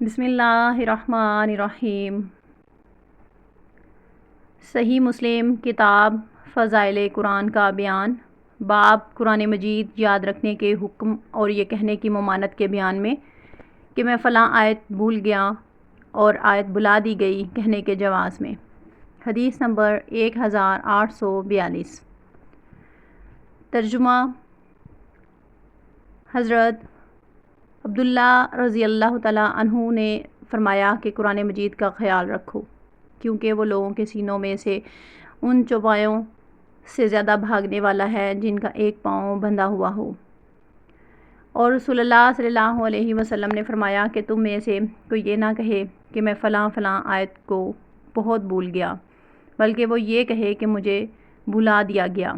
بسم اللہ الرحمن الرحیم۔ صحیح مسلم کتاب فضائل قرآن کا بیان، باب قرآن مجید یاد رکھنے کے حکم اور یہ کہنے کی ممانعت کے بیان میں کہ میں فلاں آیت بھول گیا اور آیت بلا دی گئی کہنے کے جواز میں۔ حدیث نمبر 1842۔ ترجمہ۔ حضرت عبداللہ رضی اللہ تعالیٰ عنہ نے فرمایا کہ قرآن مجید کا خیال رکھو، کیونکہ وہ لوگوں کے سینوں میں سے ان چوپایوں سے زیادہ بھاگنے والا ہے جن کا ایک پاؤں بندھا ہوا ہو۔ اور رسول اللہ صلی اللہ علیہ وسلم نے فرمایا کہ تم میں سے کوئی یہ نہ کہے کہ میں فلاں آیت کو بہت بھول گیا، بلکہ وہ یہ کہے کہ مجھے بھلا دیا گیا۔